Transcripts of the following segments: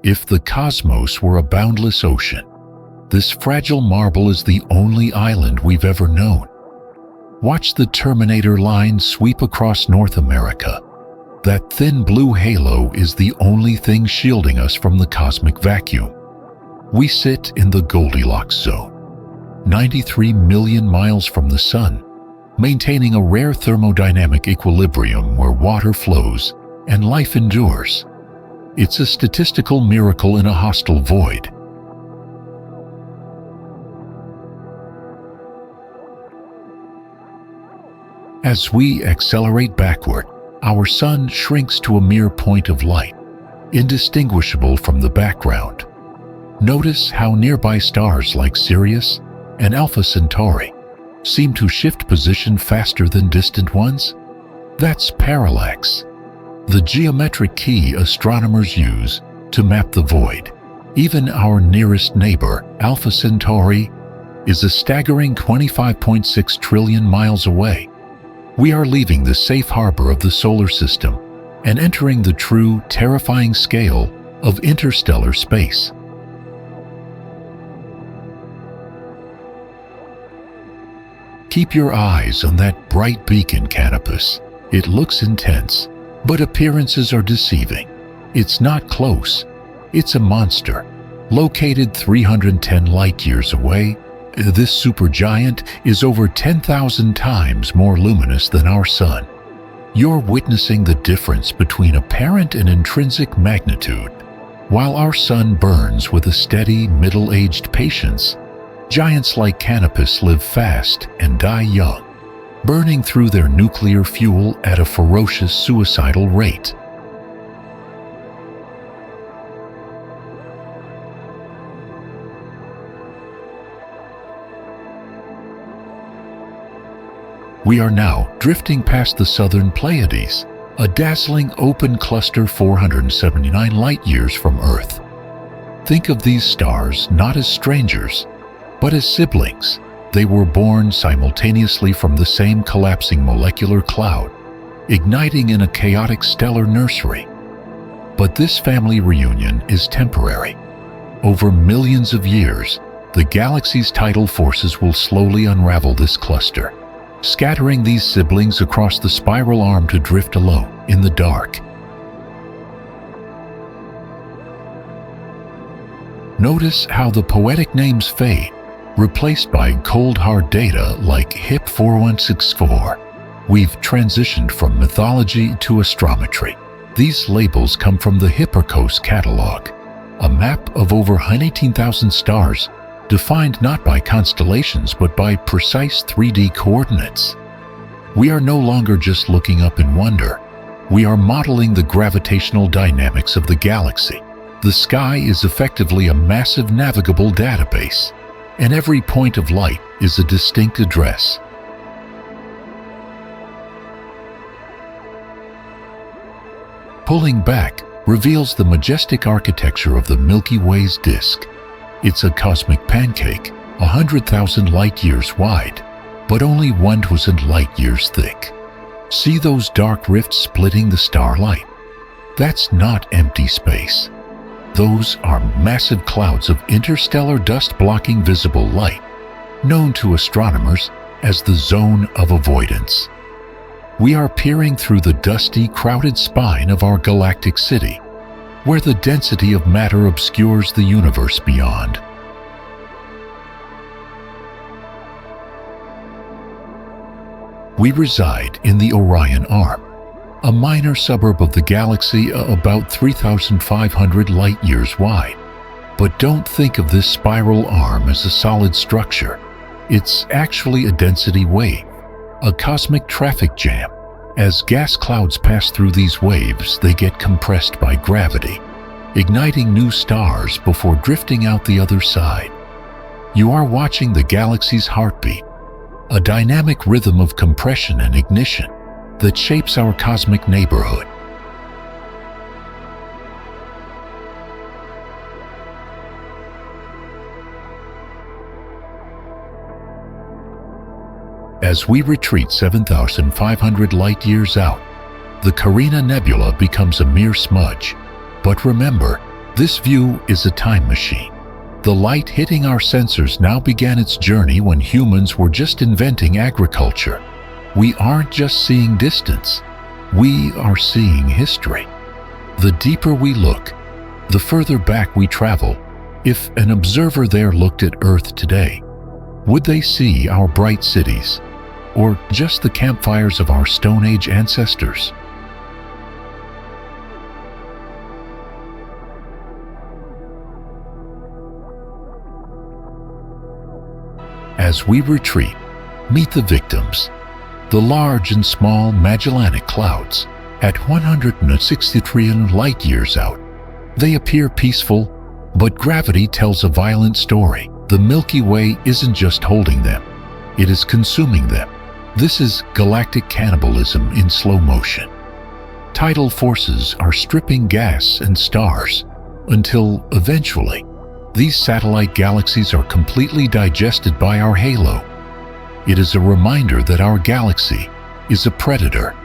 If the cosmos were a boundless ocean, this fragile marble is the only island we've ever known. Watch the Terminator line sweep across North America. That thin blue halo is the only thing shielding us from the cosmic vacuum. We sit in the Goldilocks zone, 93 million miles from the Sun, maintaining a rare thermodynamic equilibrium where water flows and life endures. It's a statistical miracle in a hostile void. As we accelerate backward, our Sun shrinks to a mere point of light, indistinguishable from the background. Notice how nearby stars like Sirius and Alpha Centauri seem to shift position faster than distant ones? That's parallax, the geometric key astronomers use to map the void. Even our nearest neighbor, Alpha Centauri, is a staggering 25.6 trillion miles away. We are leaving the safe harbor of the solar system and entering the true, terrifying scale of interstellar space. Keep your eyes on that bright beacon, Canopus. It looks intense, but appearances are deceiving. It's not close. It's a monster. Located 310 light-years away, this supergiant is over 10,000 times more luminous than our Sun. You're witnessing the difference between apparent and intrinsic magnitude. While our Sun burns with a steady, middle-aged patience, giants like Canopus live fast and die young, burning through their nuclear fuel at a ferocious suicidal rate. We are now drifting past the Southern Pleiades, a dazzling open cluster 479 light-years from Earth. Think of these stars not as strangers, but as siblings. They were born simultaneously from the same collapsing molecular cloud, igniting in a chaotic stellar nursery. But this family reunion is temporary. Over millions of years, the galaxy's tidal forces will slowly unravel this cluster, scattering these siblings across the spiral arm to drift alone in the dark. Notice how the poetic names fade, replaced by cold hard data like HIP 4164. We've transitioned from mythology to astrometry. These labels come from the Hipparcos catalog, a map of over 18,000 stars, defined not by constellations but by precise 3D coordinates. We are no longer just looking up in wonder. We are modeling the gravitational dynamics of the galaxy. The sky is effectively a massive navigable database, and every point of light is a distinct address. Pulling back reveals the majestic architecture of the Milky Way's disk. It's a cosmic pancake, 100,000 light-years wide, but only 1,000 light-years thick. See those dark rifts splitting the starlight? That's not empty space. Those are massive clouds of interstellar dust blocking visible light, known to astronomers as the zone of avoidance. We are peering through the dusty, crowded spine of our galactic city, where the density of matter obscures the universe beyond. We reside in the Orion Arm, a minor suburb of the galaxy about 3,500 light-years wide. But don't think of this spiral arm as a solid structure. It's actually a density wave, a cosmic traffic jam. As gas clouds pass through these waves, they get compressed by gravity, igniting new stars before drifting out the other side. You are watching the galaxy's heartbeat, a dynamic rhythm of compression and ignition that shapes our cosmic neighborhood. As we retreat 7,500 light-years out, the Carina Nebula becomes a mere smudge. But remember, This view is a time machine. The light hitting our sensors now began its journey when humans were just inventing agriculture. We aren't just seeing distance, we are seeing history. The deeper we look, the further back we travel. If an observer there looked at Earth today, would they see our bright cities, or just the campfires of our Stone Age ancestors? As we retreat, meet the victims, the large and small Magellanic Clouds. At 163 light-years out, they appear peaceful, but gravity tells a violent story. The Milky Way isn't just holding them, it is consuming them. This is galactic cannibalism in slow motion. Tidal forces are stripping gas and stars until, eventually, these satellite galaxies are completely digested by our halo. It is a reminder that our galaxy is a predator.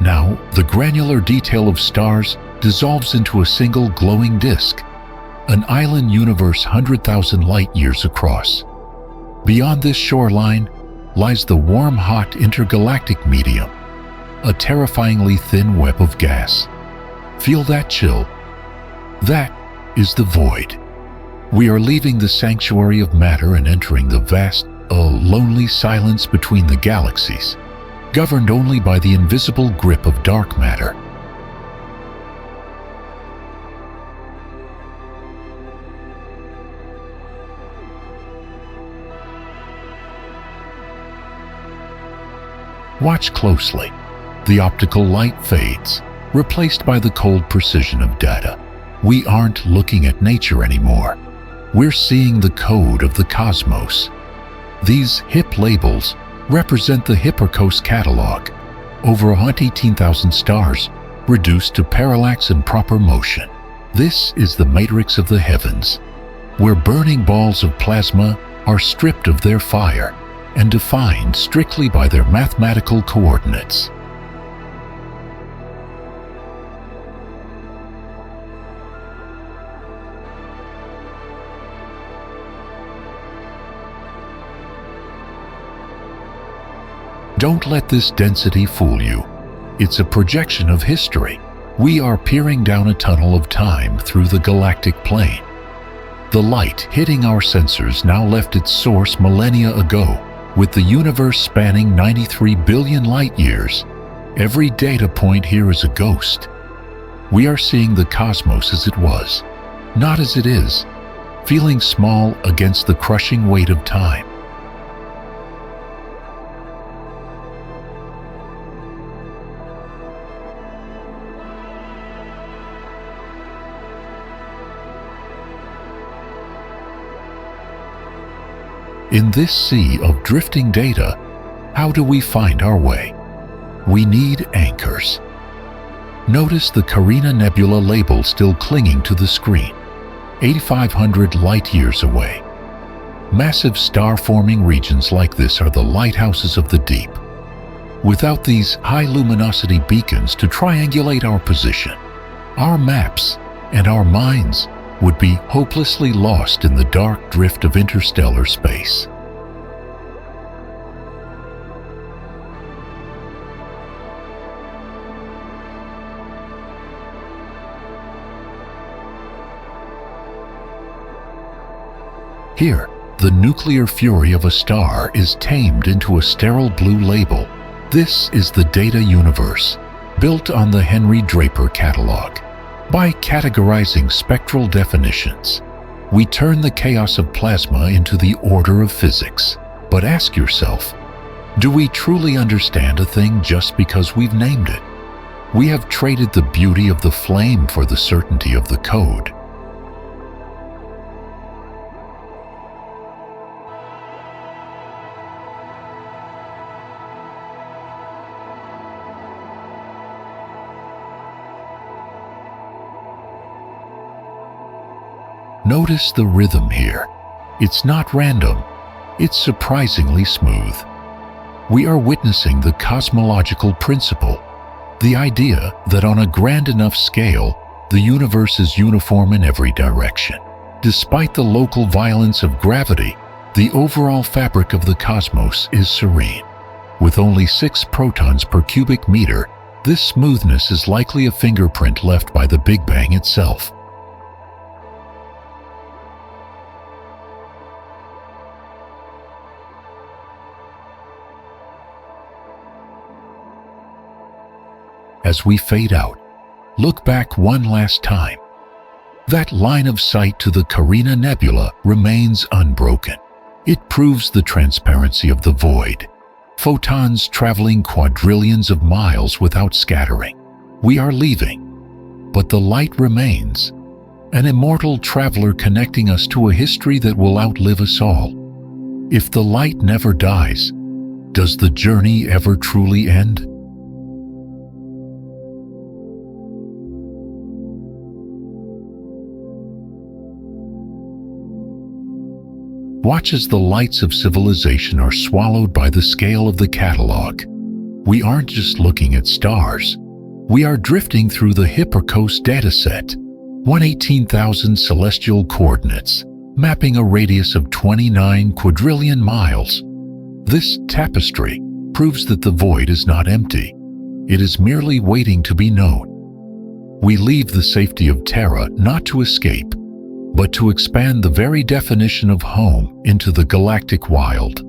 Now, the granular detail of stars dissolves into a single glowing disk, an island universe 100,000 light-years across. Beyond this shoreline lies the warm, hot intergalactic medium, a terrifyingly thin web of gas. Feel that chill? That is the void. We are leaving the sanctuary of matter and entering the vast, lonely silence between the galaxies, governed only by the invisible grip of dark matter. Watch closely. The optical light fades, replaced by the cold precision of data. We aren't looking at nature anymore. We're seeing the code of the cosmos. These HIP labels represent the Hipparcos catalog, over 118,000 stars reduced to parallax and proper motion. This is the matrix of the heavens, where burning balls of plasma are stripped of their fire and defined strictly by their mathematical coordinates. Don't let this density fool you. It's a projection of history. We are peering down a tunnel of time through the galactic plane. The light hitting our sensors now left its source millennia ago, with the universe spanning 93 billion light-years. Every data point here is a ghost. We are seeing the cosmos as it was, not as it is, feeling small against the crushing weight of time. In this sea of drifting data, how do we find our way? We need anchors. Notice the Carina Nebula label still clinging to the screen, 8,500 light-years away. Massive star-forming regions like this are the lighthouses of the deep. Without these high-luminosity beacons to triangulate our position, our maps and our minds would be hopelessly lost in the dark drift of interstellar space. Here, the nuclear fury of a star is tamed into a sterile blue label. This is the data universe, built on the Henry Draper catalog. By categorizing spectral definitions, we turn the chaos of plasma into the order of physics. But ask yourself, do we truly understand a thing just because we've named it? We have traded the beauty of the flame for the certainty of the code. Notice the rhythm here. It's not random, it's surprisingly smooth. We are witnessing the cosmological principle, the idea that on a grand enough scale, the universe is uniform in every direction. Despite the local violence of gravity, the overall fabric of the cosmos is serene. With only 6 protons per cubic meter, this smoothness is likely a fingerprint left by the Big Bang itself. As we fade out, look back one last time. That line of sight to the Carina Nebula remains unbroken. It proves the transparency of the void. Photons traveling quadrillions of miles without scattering. We are leaving, but the light remains, an immortal traveler connecting us to a history that will outlive us all. If the light never dies, does the journey ever truly end? Watch as the lights of civilization are swallowed by the scale of the catalog. We aren't just looking at stars. We are drifting through the Hipparcos dataset, 118,000 celestial coordinates, mapping a radius of 29 quadrillion miles. This tapestry proves that the void is not empty. It is merely waiting to be known. We leave the safety of Terra not to escape, but to expand the very definition of home into the galactic wild.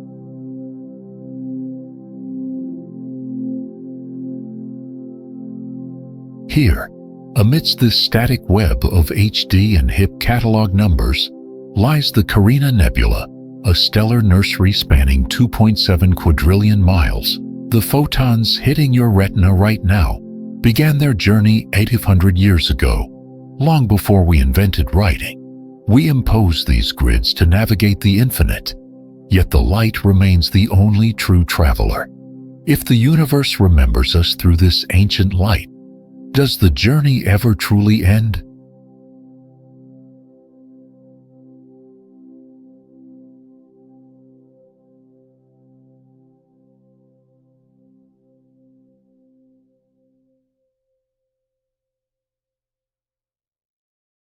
Here, amidst this static web of HD and HIP catalog numbers, lies the Carina Nebula, a stellar nursery spanning 2.7 quadrillion miles. The photons hitting your retina right now began their journey 800 years ago, long before we invented writing. We impose these grids to navigate the infinite, yet the light remains the only true traveler. If the universe remembers us through this ancient light, does the journey ever truly end?